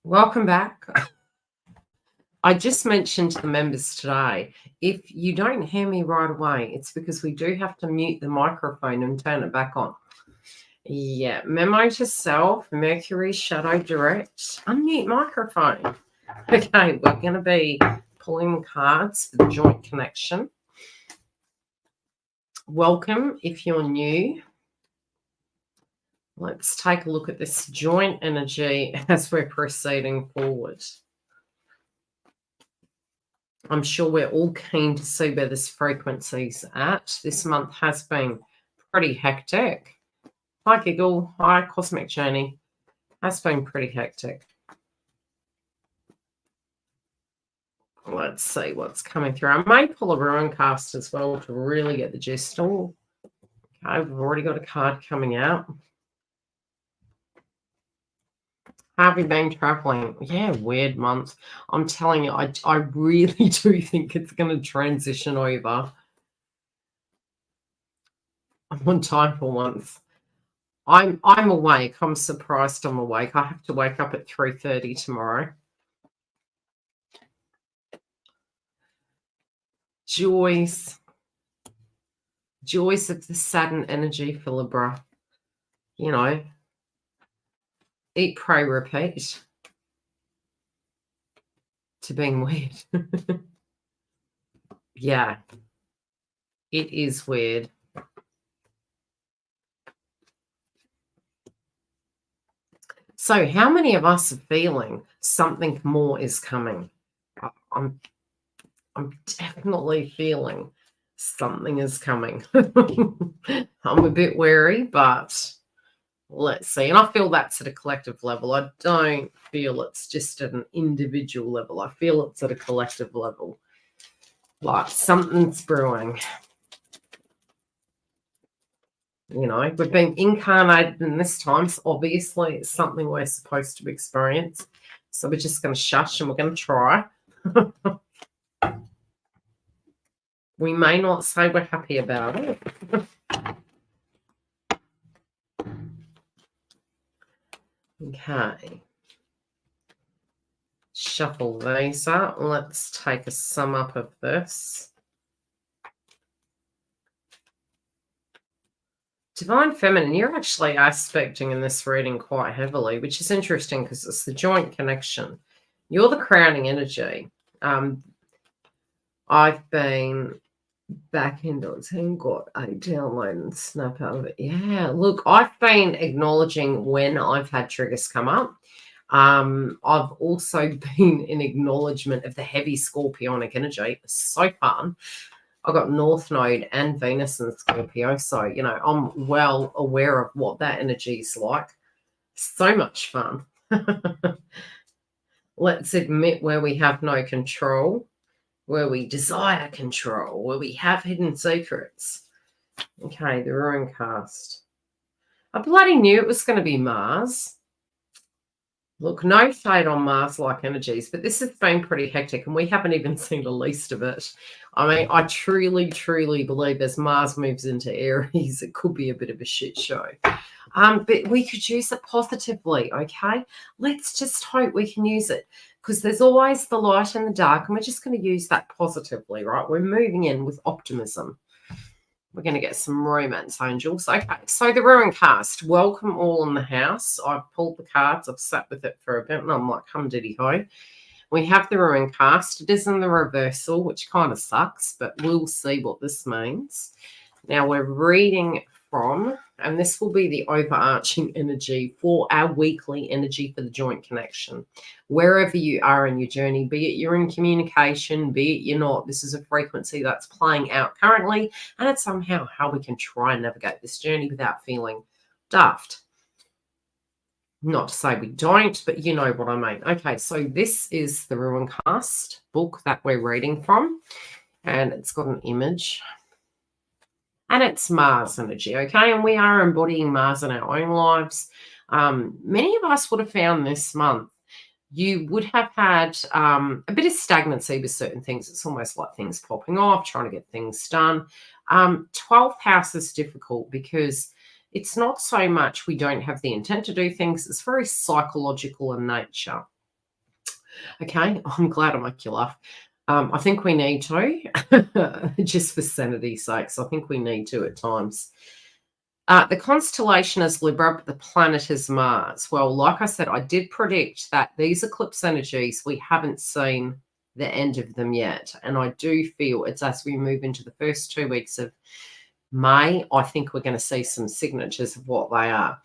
Welcome back. I just mentioned to the members today, if you don't hear me right away, it's because we do have to mute the microphone and turn it back on. Yeah, memo to self, Mercury Shadow Direct, unmute microphone. Okay, we're going to be pulling cards for the joint connection. Welcome if you're new. Let's take a look at this joint energy as we're proceeding forward. I'm sure we're all keen to see where this frequency's at. This month has been pretty hectic. Hi, Giggle. Hi, Cosmic Journey. Has been pretty hectic. Let's see what's coming through. I may pull a ruin cast as well to really get the gist. Oh, okay, we've already got a card coming out. Have you been traveling? Yeah, weird month. I'm telling you, I really do think it's going to transition over. I'm on time for once. I'm awake. I'm surprised I'm awake. I have to wake up at 3:30 tomorrow. Joys of the Saturn energy for Libra. You know, eat, pray, repeat. To being weird. Yeah, it is weird. So how many of us are feeling something more is coming? I'm definitely feeling something is coming. I'm a bit wary, but let's see. And I feel that's at a collective level. I don't feel it's just at an individual level. I feel it's at a collective level. Like something's brewing. You know, we've been incarnated in this time, so obviously it's something we're supposed to experience. So we're just going to shush and we're going to try. We may not say we're happy about it. Okay. Shuffle these up. Let's take a sum up of this. Divine Feminine, you're actually aspecting in this reading quite heavily, which is interesting because it's the joint connection. You're the crowning energy. I've been back into it and got a download and snap out of it. Yeah, look, I've been acknowledging when I've had triggers come up. I've also been in acknowledgement of the heavy Scorpionic energy. It was so fun. I got North Node and Venus in Scorpio, so, you know, I'm well aware of what that energy is like. So much fun. Let's admit where we have no control, where we desire control, where we have hidden secrets. Okay, the Ruin cast. I bloody knew it was going to be Mars. Look, no shade on Mars-like energies, but this has been pretty hectic, and we haven't even seen the least of it. I mean, I truly, truly believe as Mars moves into Aries, it could be a bit of a shit show. But we could use it positively, okay? Let's just hope we can use it, because there's always the light and the dark, and we're just going to use that positively, right? We're moving in with optimism. We're going to get some romance angels. Okay, so the Ruin cast. Welcome all in the house. I've pulled the cards. I've sat with it for a bit, and I'm like, hum diddy ho. We have the Ruin cast. It is in the reversal, which kind of sucks, but we'll see what this means. Now we're reading from, and this will be the overarching energy for our weekly energy for the joint connection. Wherever you are in your journey, be it you're in communication, be it you're not, this is a frequency that's playing out currently, and it's somehow how we can try and navigate this journey without feeling daft. Not to say we don't, but you know what I mean. Okay, so this is the Ruin cast book that we're reading from, and it's got an image. And it's Mars energy, okay? And we are embodying Mars in our own lives. Many of us would have found this month you would have had a bit of stagnancy with certain things. It's almost like things popping off, trying to get things done. 12th house is difficult because it's not so much we don't have the intent to do things. It's very psychological in nature. Okay, I'm glad I make you laugh. I think we need to, just for sanity's sake. So I think we need to at times. The constellation is Libra, but the planet is Mars. Well, like I said, I did predict that these eclipse energies, we haven't seen the end of them yet. And I do feel it's as we move into the first 2 weeks of May, I think we're going to see some signatures of what they are.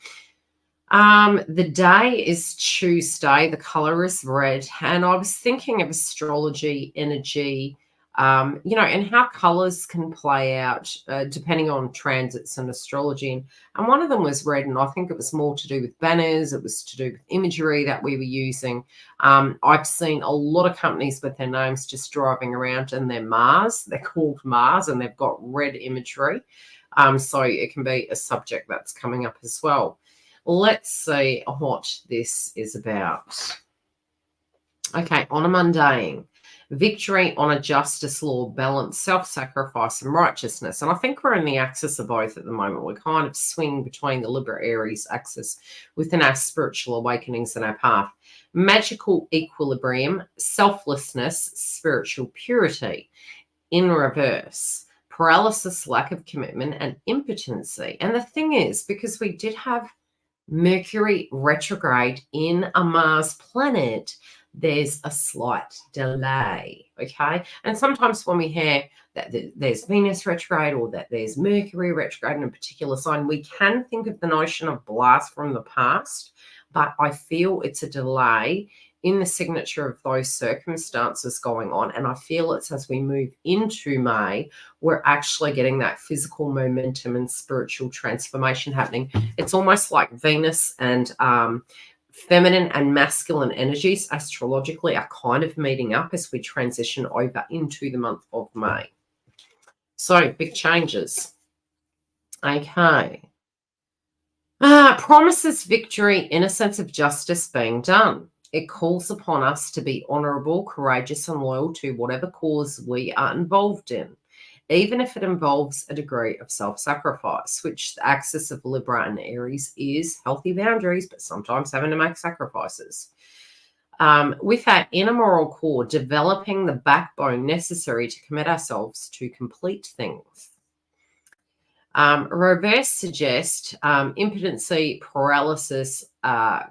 The day is Tuesday. The color is red. And I was thinking of astrology, energy, and how colors can play out depending on transits and astrology. And one of them was red, and I think it was more to do with banners. It was to do with imagery that we were using. I've seen a lot of companies with their names just driving around and they're Mars. They're called Mars and they've got red imagery. So it can be a subject that's coming up as well. Let's see what this is about. Okay, on a mundane, victory on a justice, law, balance, self-sacrifice, and righteousness. And I think we're in the axis of both at the moment. We're kind of swinging between the Libra Aries axis within our spiritual awakenings and our path. Magical equilibrium, selflessness, spiritual purity. In reverse, paralysis, lack of commitment, and impotency. And the thing is, because we did have Mercury retrograde in a Mars planet, there's a slight delay, okay? And sometimes when we hear that there's Venus retrograde or that there's Mercury retrograde in a particular sign, we can think of the notion of blast from the past, but I feel it's a delay in the signature of those circumstances going on. And I feel it's as we move into May, we're actually getting that physical momentum and spiritual transformation happening. It's almost like Venus and feminine and masculine energies astrologically are kind of meeting up as we transition over into the month of May. So big changes. Okay. Promises victory in a sense of justice being done. It calls upon us to be honourable, courageous, and loyal to whatever cause we are involved in, even if it involves a degree of self-sacrifice, which the axis of Libra and Aries is healthy boundaries, but sometimes having to make sacrifices. With our inner moral core, developing the backbone necessary to commit ourselves to complete things. Reverse suggest impotency, paralysis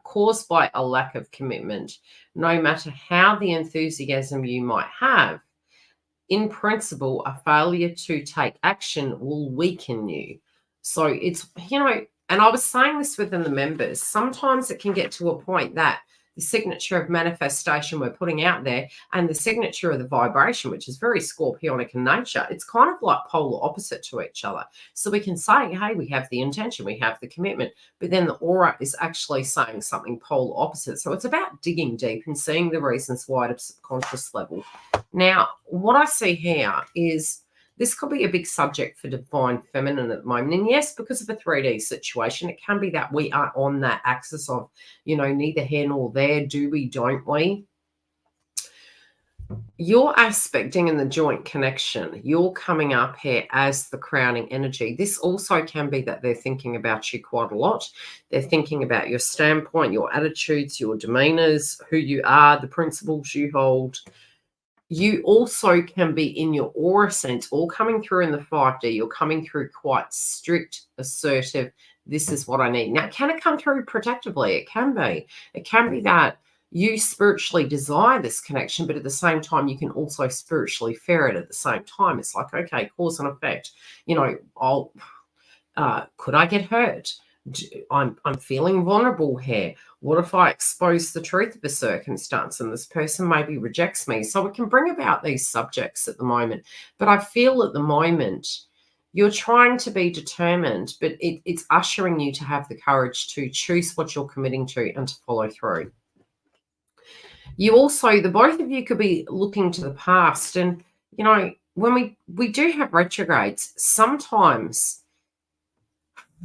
caused by a lack of commitment. No matter how the enthusiasm you might have, in principle, a failure to take action will weaken you. So it's, and I was saying this within the members, sometimes it can get to a point that the signature of manifestation we're putting out there and the signature of the vibration, which is very scorpionic in nature, it's kind of like polar opposite to each other. So we can say, hey, we have the intention, we have the commitment, but then the aura is actually saying something polar opposite. So it's about digging deep and seeing the reasons why at a subconscious level. Now, what I see here is this could be a big subject for divine feminine at the moment. And yes, because of a 3D situation, it can be that we are on that axis of, neither here nor there, do we, don't we? You're aspecting in the joint connection. You're coming up here as the crowning energy. This also can be that they're thinking about you quite a lot. They're thinking about your standpoint, your attitudes, your demeanors, who you are, the principles you hold. You also can be in your aura sense, all coming through in the 5D. You're coming through quite strict, assertive. This is what I need. Now, can it come through protectively? It can be. It can be that you spiritually desire this connection, but at the same time, you can also spiritually fear it at the same time. It's like, okay, cause and effect. Could I get hurt? I'm feeling vulnerable here. What if I expose the truth of a circumstance and this person maybe rejects me? So it can bring about these subjects at the moment. But I feel at the moment you're trying to be determined, but it's ushering you to have the courage to choose what you're committing to and to follow through. You also, the both of you could be looking to the past. And, when we do have retrogrades, sometimes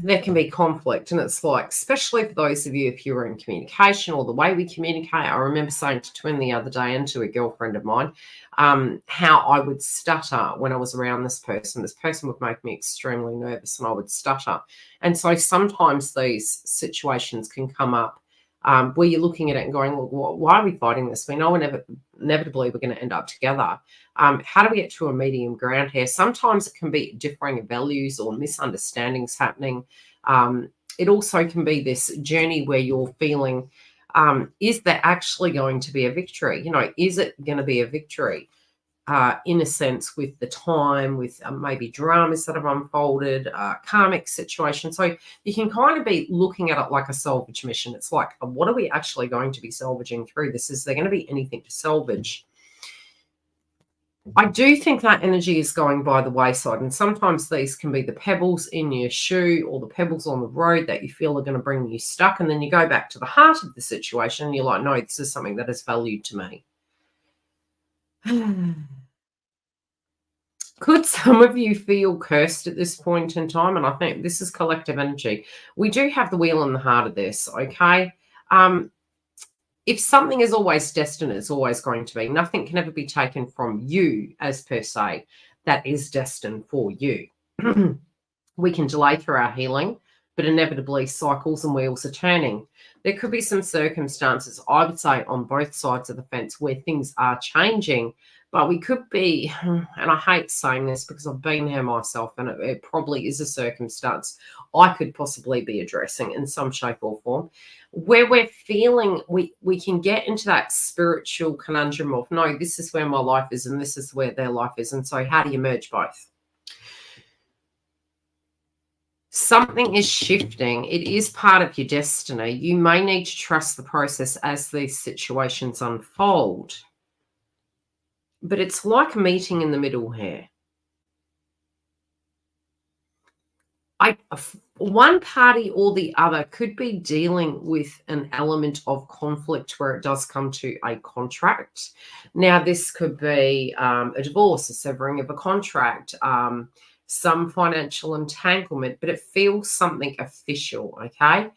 there can be conflict, and it's like, especially for those of you if you're in communication or the way we communicate. I remember saying to Twin the other day and to a girlfriend of mine how I would stutter when I was around this person. This person would make me extremely nervous and I would stutter. And so sometimes these situations can come up where you're looking at it and going, look, why are we fighting this? We know inevitably we're going to end up together. How do we get to a medium ground here? Sometimes it can be differing values or misunderstandings happening. It also can be this journey where you're feeling, is there actually going to be a victory? You know, is it going to be a victory? In a sense, with the time, with maybe dramas that have unfolded, karmic situations. So you can kind of be looking at it like a salvage mission. It's like, what are we actually going to be salvaging through this? Is there going to be anything to salvage? I do think that energy is going by the wayside, and sometimes these can be the pebbles in your shoe or the pebbles on the road that you feel are going to bring you stuck, and then you go back to the heart of the situation and you're like, no, this is something that is valued to me. Could some of you feel cursed at this point in time? And I think this is collective energy. We do have the wheel in the heart of this, okay? If something is always destined, it's always going to be. Nothing can ever be taken from you as per se that is destined for you. We can delay through our healing, but inevitably cycles and wheels are turning. There could be some circumstances, I would say, on both sides of the fence where things are changing, but we could be, and I hate saying this because I've been there myself, and it probably is a circumstance I could possibly be addressing in some shape or form, where we're feeling we can get into that spiritual conundrum of, no, this is where my life is and this is where their life is. And so how do you merge both? Something is shifting. It is part of your destiny. You may need to trust the process as these situations unfold. But it's like a meeting in the middle here. One party or the other could be dealing with an element of conflict where it does come to a contract. Now, this could be a divorce, a severing of a contract, some financial entanglement, but it feels something official, okay?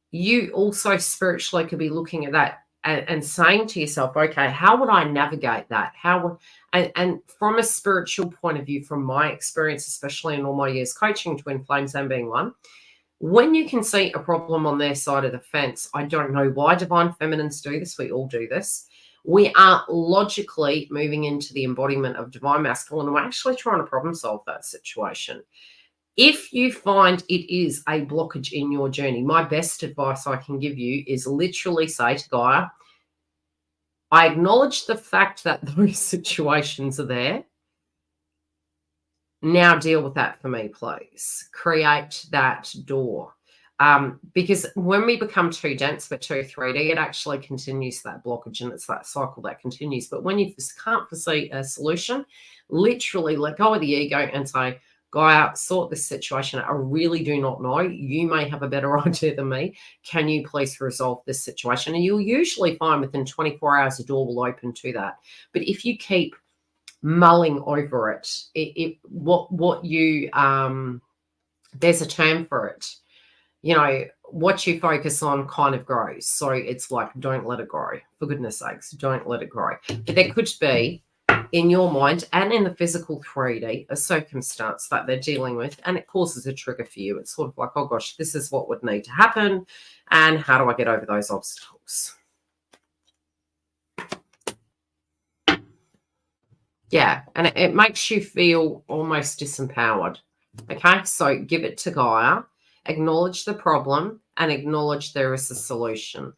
You also spiritually could be looking at that and saying to yourself, okay, how would I navigate that? And from a spiritual point of view, from my experience, especially in all my years coaching twin flames and being one, when you can see a problem on their side of the fence, I don't know why divine feminines do this. We all do this. We are logically moving into the embodiment of divine masculine, and we're actually trying to problem solve that situation. If you find it is a blockage in your journey, my best advice I can give you is literally say to Gaia, I acknowledge the fact that those situations are there. Now deal with that for me, please. Create that door. Because when we become too dense but too 3D, it actually continues that blockage, and it's that cycle that continues. But when you can't foresee a solution, literally let go of the ego and say, Gaia, sort this situation out. I really do not know. You may have a better idea than me. Can you please resolve this situation? And you'll usually find within 24 hours a door will open to that. But if you keep mulling over it, there's a term for it. You know, what you focus on kind of grows. So it's like, don't let it grow. For goodness sakes, don't let it grow. But there could be, in your mind and in the physical 3D, a circumstance that they're dealing with, and it causes a trigger for you. It's sort of like, oh gosh, this is what would need to happen, and how do I get over those obstacles? Yeah, and it makes you feel almost disempowered. Okay, so give it to Gaia, acknowledge the problem, and acknowledge there is a solution.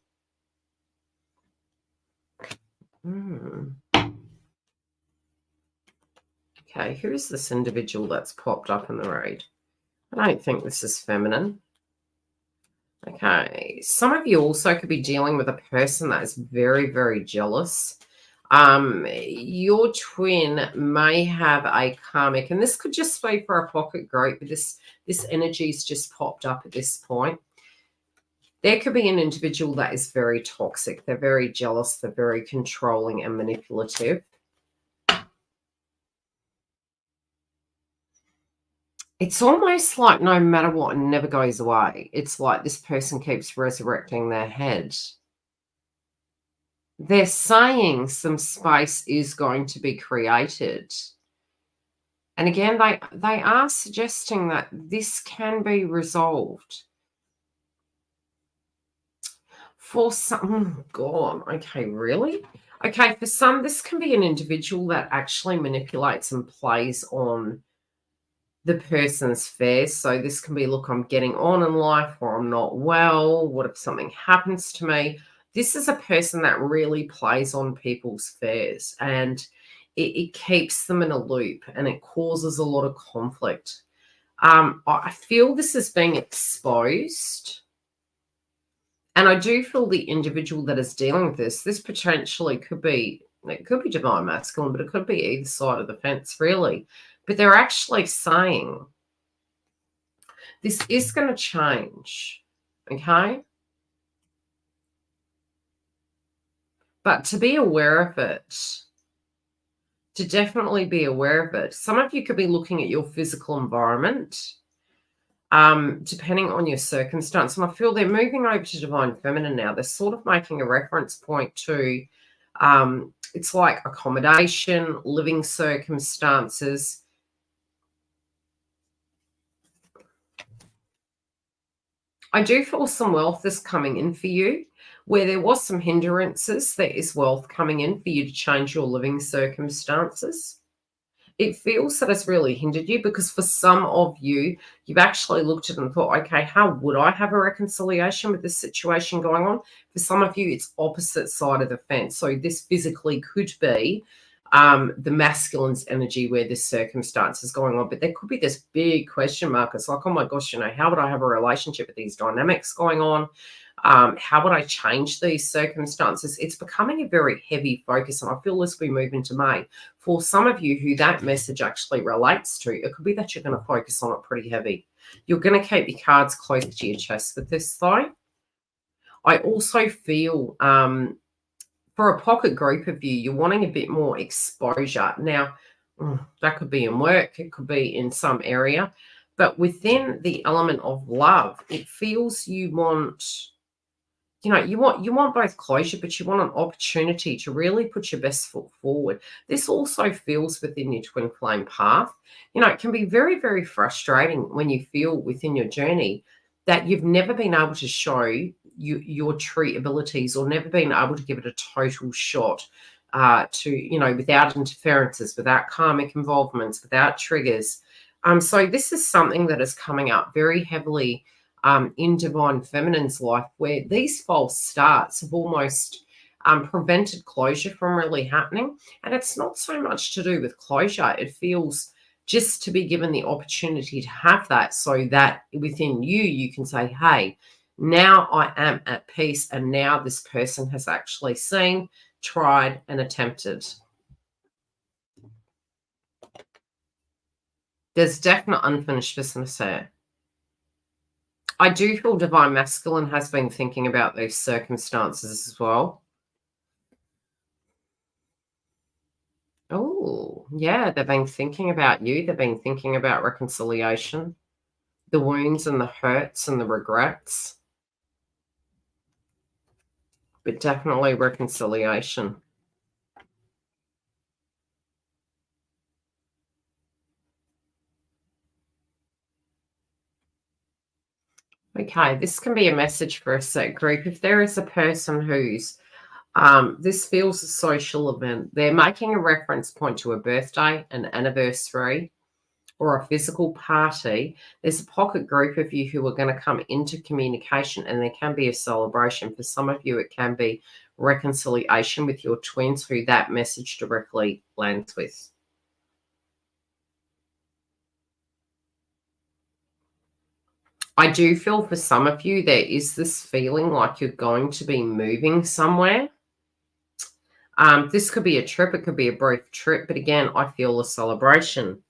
Okay, who is this individual that's popped up in the read? I don't think this is feminine. Okay, some of you also could be dealing with a person that is very, very jealous. Your twin may have a karmic, and this could just be for a pocket group, but this energy's just popped up at this point. There could be an individual that is very toxic. They're very jealous. They're very controlling and manipulative. It's almost like no matter what, it never goes away. It's like this person keeps resurrecting their head. They're saying some space is going to be created. And again, they are suggesting that this can be resolved. For some, oh God, okay, really? Okay, for some, this can be an individual that actually manipulates and plays on the person's fears. So this can be, look, I'm getting on in life, or I'm not well. What if something happens to me? This is a person that really plays on people's fears, and it keeps them in a loop, and it causes a lot of conflict. I feel this is being exposed. And I do feel the individual that is dealing with this potentially could be, it could be divine masculine, but it could be either side of the fence, really. But they're actually saying this is going to change, okay? But to be aware of it, to definitely be aware of it. Some of you could be looking at your physical environment, depending on your circumstance. And I feel they're moving over to divine feminine now. They're sort of making a reference point to, it's like accommodation, living circumstances. I do feel some wealth is coming in for you. Where there was some hindrances, there is wealth coming in for you to change your living circumstances. It feels that it's really hindered you, because for some of you, you've actually looked at it and thought, okay, how would I have a reconciliation with this situation going on? For some of you, it's opposite side of the fence. So this physically could be the masculine's energy where this circumstance is going on. But there could be this big question mark. It's like, oh my gosh, how would I have a relationship with these dynamics going on? How would I change these circumstances? It's becoming a very heavy focus, and I feel as we move into May, for some of you who that message actually relates to, it could be that you're going to focus on it pretty heavy. You're going to keep your cards close to your chest with this, though. I also feel for a pocket group of you, you're wanting a bit more exposure. Now, that could be in work, it could be in some area, but within the element of love, it feels you want, you want both closure, but you want an opportunity to really put your best foot forward. This also feels within your twin flame path. It can be very, very frustrating when you feel within your journey that you've never been able to show your true abilities, or never been able to give it a total shot, without interferences, without karmic involvements, without triggers. So this is something that is coming up very heavily in divine feminine's life, where these false starts have almost prevented closure from really happening. And it's not so much to do with closure. It feels just to be given the opportunity to have that, so that within you can say, hey, now I am at peace, and now this person has actually seen, tried, and attempted. There's definite unfinished business here. I do feel divine masculine has been thinking about these circumstances as well. Oh, yeah, they've been thinking about you. They've been thinking about reconciliation, the wounds and the hurts and the regrets, but definitely reconciliation. Okay, this can be a message for a set group. If there is a person who's, this feels a social event, they're making a reference point to a birthday, an anniversary, or a physical party. There's a pocket group of you who are going to come into communication, and there can be a celebration. For some of you, it can be reconciliation with your twins who that message directly lands with. I do feel for some of you, there is this feeling like you're going to be moving somewhere. This could be a trip, it could be a brief trip, but again, I feel a celebration.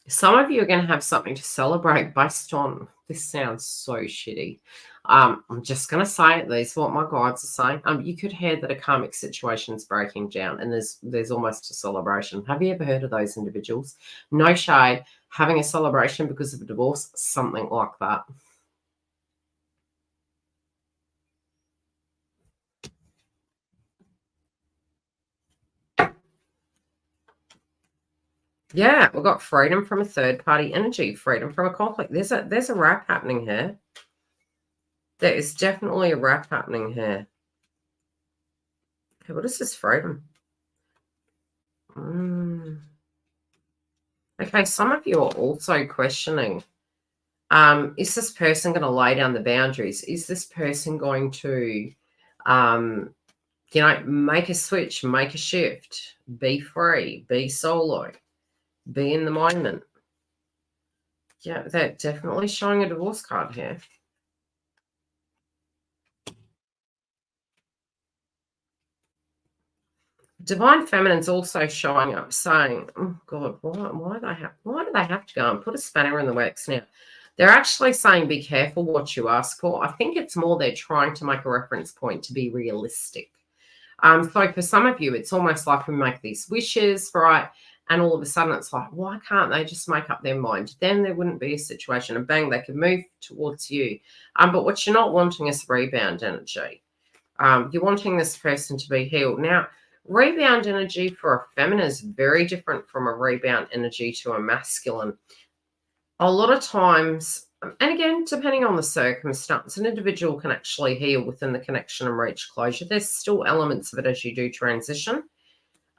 Some of you are going to have something to celebrate based on, this sounds so shitty. I'm just going to say it. These are what my guides are saying. You could hear that a karmic situation is breaking down, and there's almost a celebration. Have you ever heard of those individuals? No shade. Having a celebration because of a divorce, something like that. Yeah, we've got freedom from a third party energy, freedom from a conflict. There's a wrap happening here. There is definitely a wrap happening here. Okay, what is this freedom? Okay, some of you are also questioning, is this person going to lay down the boundaries? Is this person going to, make a switch, make a shift, be free, be solo, be in the moment? Yeah, they're definitely showing a divorce card here. Divine Feminine's also showing up saying, oh God, why do they have to go and put a spanner in the works now? They're actually saying, be careful what you ask for. I think it's more they're trying to make a reference point to be realistic. So for some of you, it's almost like we make these wishes, right? And all of a sudden it's like, why can't they just make up their mind? Then there wouldn't be a situation, and bang, they could move towards you. But what you're not wanting is rebound energy. You're wanting this person to be healed. Now, rebound energy for a feminine is very different from a rebound energy to a masculine. A lot of times, and again, depending on the circumstance, an individual can actually heal within the connection and reach closure. There's still elements of it as you do transition.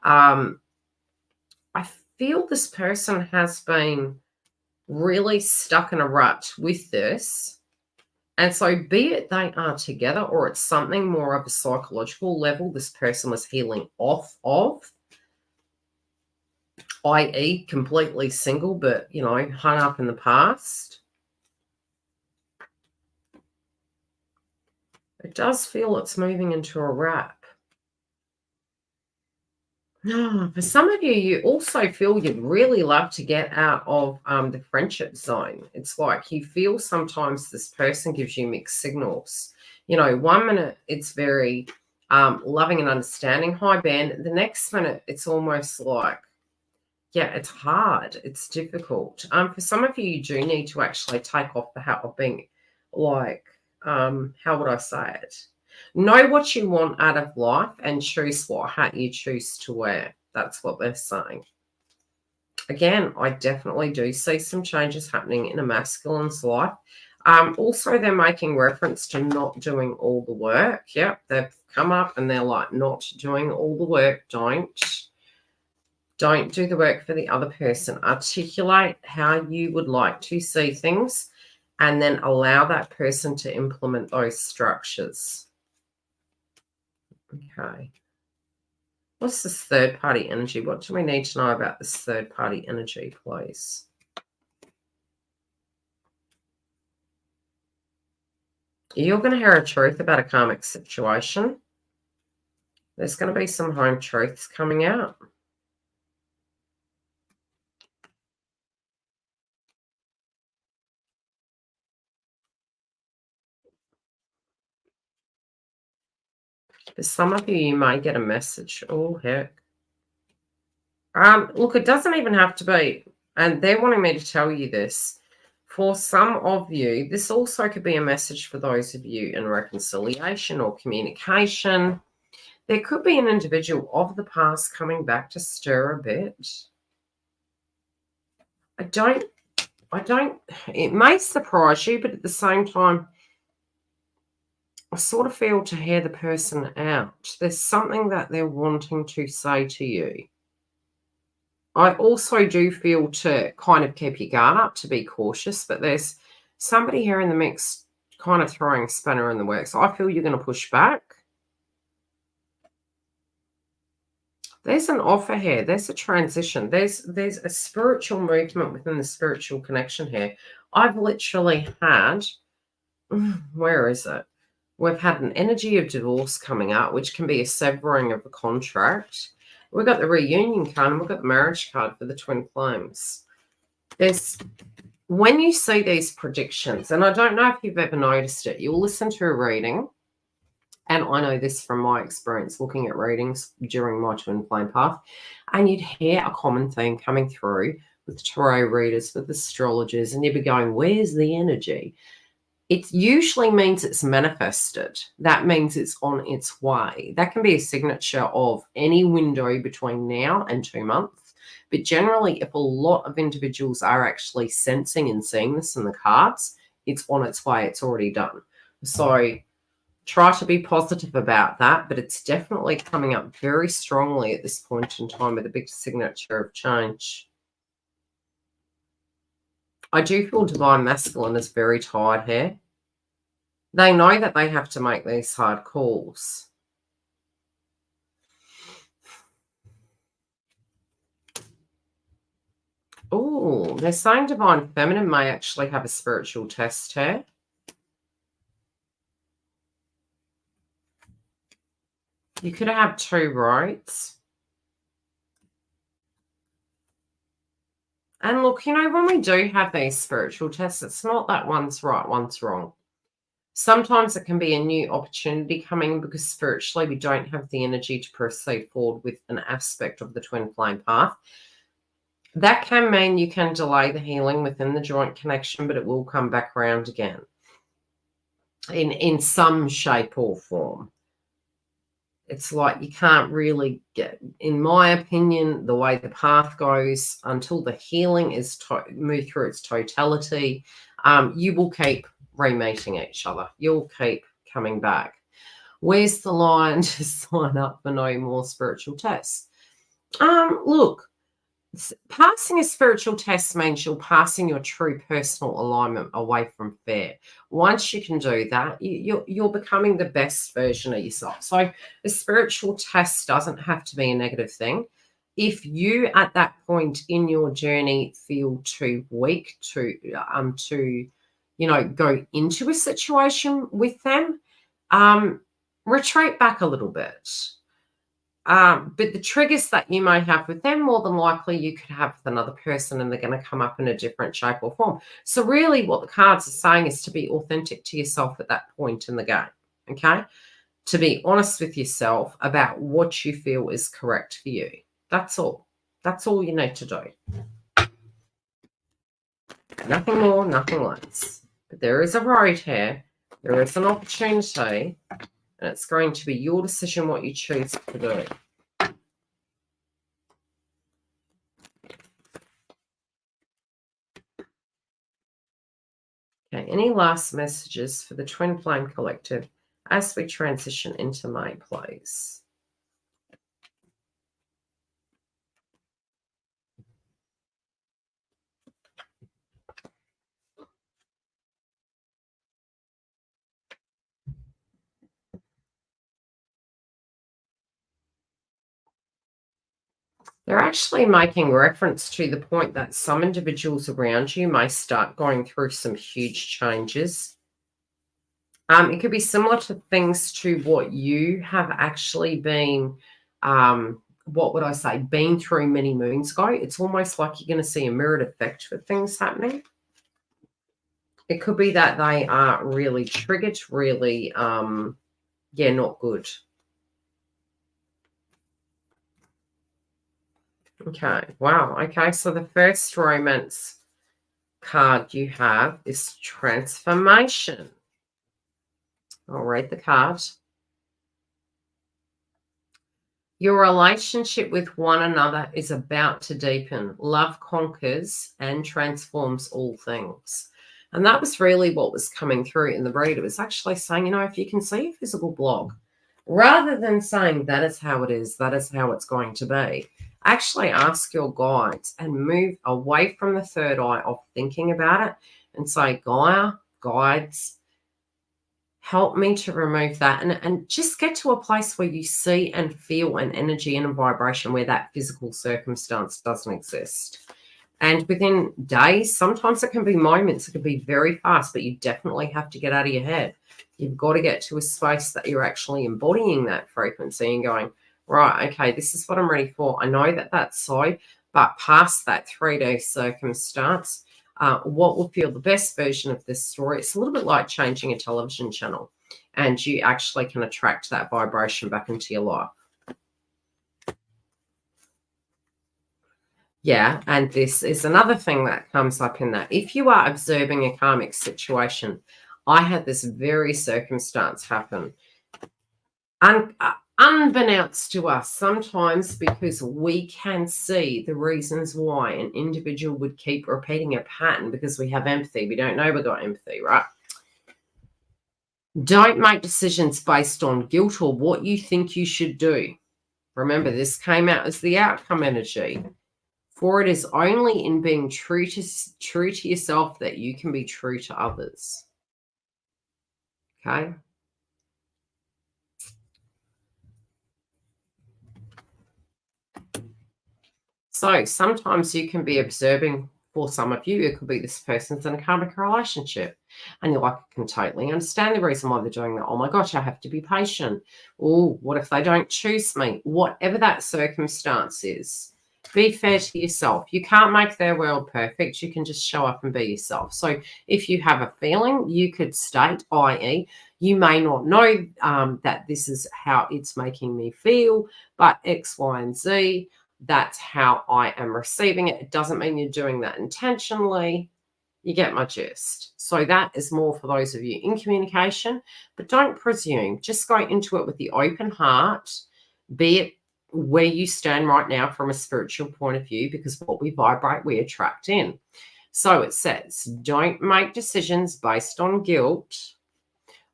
I feel this person has been really stuck in a rut with this. And so be it they are together or it's something more of a psychological level this person was healing off of, i.e. completely single but, hung up in the past. It does feel it's moving into a wrap. For some of you, you also feel you'd really love to get out of the friendship zone. It's like you feel sometimes this person gives you mixed signals. 1 minute it's very loving and understanding, high band. The next minute it's almost like, yeah, it's hard. It's difficult. For some of you, you do need to actually take off the hat of being like, how would I say it? Know what you want out of life and choose what hat you choose to wear. That's what they're saying. Again, I definitely do see some changes happening in a masculine's life. Also, they're making reference to not doing all the work. Yep, they've come up and they're like, not doing all the work. Don't do the work for the other person. Articulate how you would like to see things and then allow that person to implement those structures. Okay. What's this third-party energy? What do we need to know about this third-party energy, please? You're going to hear a truth about a karmic situation. There's going to be some home truths coming out. For some of you, you may get a message. Oh, heck. Look, it doesn't even have to be, and they're wanting me to tell you this. For some of you, this also could be a message for those of you in reconciliation or communication. There could be an individual of the past coming back to stir a bit. It may surprise you, but at the same time, I sort of feel to hear the person out. There's something that they're wanting to say to you. I also do feel to kind of keep your guard up, to be cautious, but there's somebody here in the mix kind of throwing a spanner in the works. I feel you're going to push back. There's an offer here. There's a transition. There's a spiritual movement within the spiritual connection here. I've literally had, where is it? We've had an energy of divorce coming out, which can be a severing of a contract. We've got the reunion card and we've got the marriage card for the twin flames. When you see these predictions, and I don't know if you've ever noticed it, you'll listen to a reading, and I know this from my experience looking at readings during my twin flame path, and you'd hear a common theme coming through with tarot readers, with astrologers, and you'd be going, where's the energy? It usually means it's manifested. That means it's on its way. That can be a signature of any window between now and 2 months. But generally, if a lot of individuals are actually sensing and seeing this in the cards, it's on its way. It's already done. So try to be positive about that, but it's definitely coming up very strongly at this point in time with a big signature of change. I do feel Divine Masculine is very tired here. They know that they have to make these hard calls. Oh, they're saying Divine Feminine may actually have a spiritual test here. You could have two roads. And look, you know, when we do have these spiritual tests, it's not that one's right, one's wrong. Sometimes it can be a new opportunity coming because spiritually we don't have the energy to proceed forward with an aspect of the twin flame path. That can mean you can delay the healing within the joint connection, but it will come back around again in some shape or form. It's like you can't really get, in my opinion, the way the path goes, until the healing is moved through its totality, you will keep re-meeting each other. You'll keep coming back. Where's the line to sign up for no more spiritual tests? Look, passing a spiritual test means you're passing your true personal alignment away from fear. Once you can do that, you're becoming the best version of yourself. So a spiritual test doesn't have to be a negative thing. If you at that point in your journey feel too weak to go into a situation with them, retreat back a little bit. But the triggers that you may have with them, more than likely you could have with another person, and they're going to come up in a different shape or form. So really what the cards are saying is to be authentic to yourself at that point in the game, okay? To be honest with yourself about what you feel is correct for you. That's all. That's all you need to do. Nothing more, nothing less. But there is a road here. There is an opportunity, and it's going to be your decision what you choose to do. Okay, any last messages for the Twin Flame Collective as we transition into May, please? They're actually making reference to the point that some individuals around you may start going through some huge changes. It could be similar to things to what you have actually been, what would I say, been through many moons ago. It's almost like you're going to see a mirrored effect with things happening. It could be that they are really triggered, really, not good. Okay, wow. Okay, so the first romance card you have is transformation. I'll read the card. Your relationship with one another is about to deepen. Love conquers and transforms all things. And that was really what was coming through in the read. It was actually saying, if you can see a physical block, rather than saying that is how it is, that is how it's going to be, actually ask your guides and move away from the third eye of thinking about it and say, Gaia, guides, help me to remove that, and just get to a place where you see and feel an energy and a vibration where that physical circumstance doesn't exist. And within days, sometimes it can be moments, it can be very fast, but you definitely have to get out of your head. You've got to get to a space that you're actually embodying that frequency and going, right, okay, this is what I'm ready for. I know that that's so, but past that 3-day circumstance, what will feel the best version of this story? It's a little bit like changing a television channel, and you actually can attract that vibration back into your life. Yeah, and this is another thing that comes up in that. If you are observing a karmic situation, I had this very circumstance happen. Unbeknownst to us, sometimes because we can see the reasons why an individual would keep repeating a pattern because we have empathy. We don't know we got empathy, right? Don't make decisions based on guilt or what you think you should do. Remember, this came out as the outcome energy. For it is only in being true to yourself that you can be true to others. Okay? So sometimes you can be observing, for some of you, it could be this person's in a karmic relationship. And you're like, I can totally understand the reason why they're doing that. Oh my gosh, I have to be patient. Oh, what if they don't choose me? Whatever that circumstance is, be fair to yourself. You can't make their world perfect. You can just show up and be yourself. So if you have a feeling, you could state, i.e., you may not know that this is how it's making me feel, but X, Y, and Z, that's how I am receiving it. It doesn't mean you're doing that intentionally. You get my gist. So that is more for those of you in communication, but don't presume. Just go into it with the open heart, be it where you stand right now from a spiritual point of view, because what we vibrate, we attract in. So it says, don't make decisions based on guilt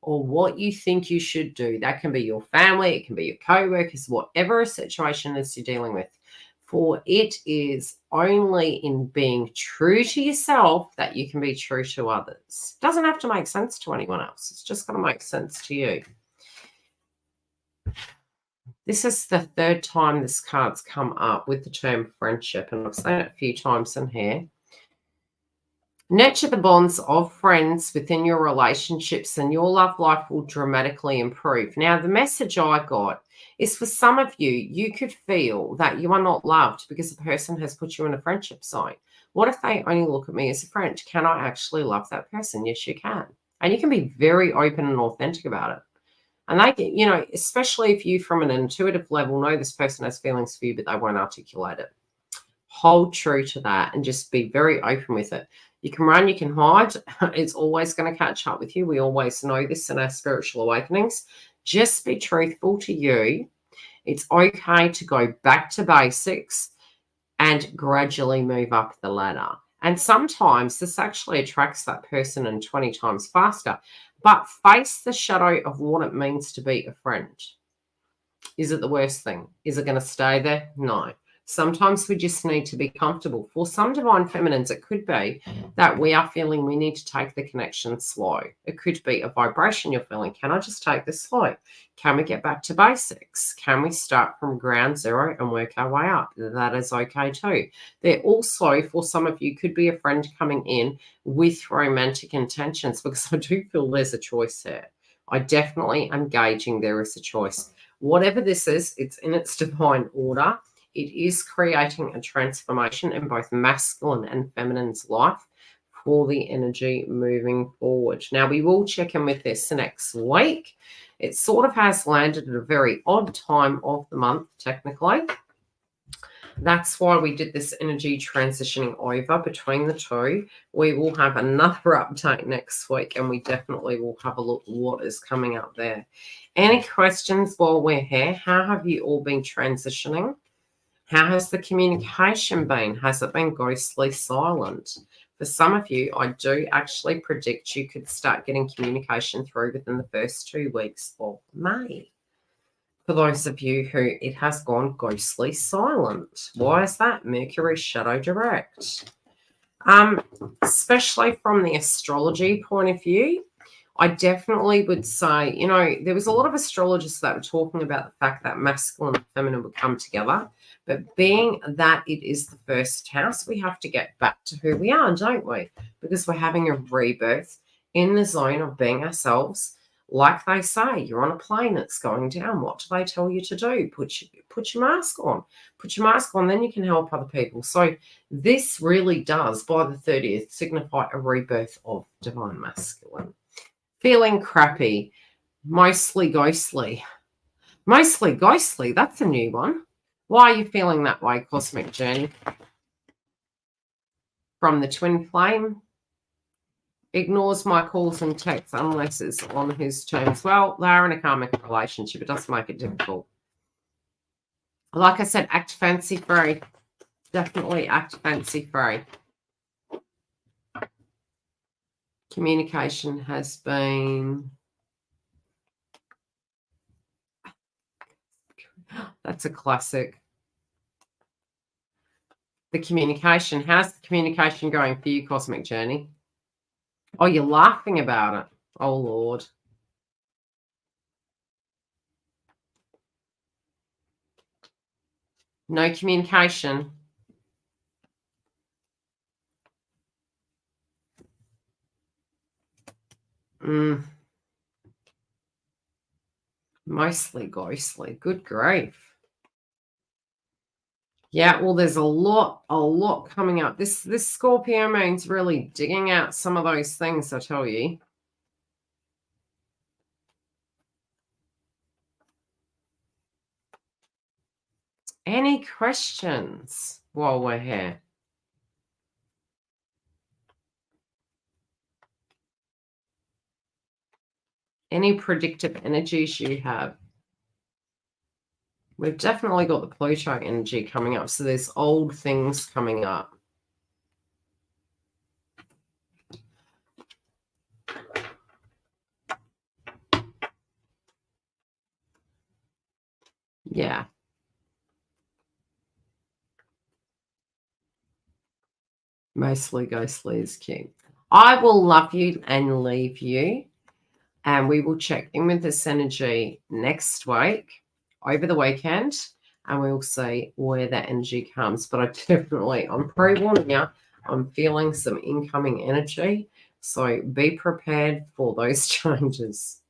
or what you think you should do. That can be your family, it can be your co-workers, whatever a situation is you're dealing with. For it is only in being true to yourself that you can be true to others. It doesn't have to make sense to anyone else. It's just going to make sense to you. This is the third time this card's come up with the term friendship, and I've seen it a few times in here. Nurture the bonds of friends within your relationships and your love life will dramatically improve. Now, the message I got is for some of you, you could feel that you are not loved because a person has put you in a friendship zone. What if they only look at me as a friend? Can I actually love that person? Yes, you can. And you can be very open and authentic about it. And they get, you know, especially if you from an intuitive level know this person has feelings for you, but they won't articulate it. Hold true to that and just be very open with it. You can run, you can hide. It's always going to catch up with you. We always know this in our spiritual awakenings. Just be truthful to you. It's okay to go back to basics and gradually move up the ladder. And sometimes this actually attracts that person in 20 times faster. But face the shadow of what it means to be a friend. Is it the worst thing? Is it going to stay there? No. Sometimes we just need to be comfortable. For some divine feminines, it could be that we are feeling we need to take the connection slow. It could be a vibration you're feeling. Can I just take this slow? Can we get back to basics? Can we start from ground zero and work our way up? That is okay too. There also, for some of you, could be a friend coming in with romantic intentions, because I do feel there's a choice here. I definitely am gauging there is a choice. Whatever this is, it's in its divine order. It is creating a transformation in both masculine and feminine's life for the energy moving forward. Now, we will check in with this next week. It sort of has landed at a very odd time of the month, technically. That's why we did this energy transitioning over between the two. We will have another update next week, and we definitely will have a look at what is coming up there. Any questions while we're here? How have you all been transitioning? How has the communication been? Has it been ghostly silent? For some of you, I do actually predict you could start getting communication through within the first 2 weeks of May. For those of you who it has gone ghostly silent. Why is that? Mercury shadow direct. Especially from the astrology point of view, I definitely would say, you know, there was a lot of astrologers that were talking about the fact that masculine and feminine would come together. But being that it is the first house, we have to get back to who we are, don't we? Because we're having a rebirth in the zone of being ourselves. Like they say, you're on a plane that's going down. What do they tell you to do? Put your mask on. Put your mask on, then you can help other people. So this really does, by the 30th, signify a rebirth of divine masculine. Feeling crappy, mostly ghostly. Mostly ghostly, that's a new one. Why are you feeling that way, Cosmic Journey? From the twin flame. Ignores my calls and texts unless it's on his terms. Well, they're in a karmic relationship. It does make it difficult. Like I said, act fancy free. Definitely act fancy free. Communication has been That's a classic. The communication. How's the communication going for you, Cosmic Journey? Oh, you're laughing about it. Oh, Lord. No communication. Mostly ghostly. Good grief. Yeah, well, there's a lot coming up. This Scorpio moon's really digging out some of those things, I tell you. Any questions while we're here? Any predictive energies you have? We've definitely got the Pluto energy coming up, so there's old things coming up. Yeah. Mostly ghostly is cute. I will love you and leave you, and we will check in with this energy next week, over the weekend, and we'll see where that energy comes. But I'm pre-warning you, I'm feeling some incoming energy, so be prepared for those changes.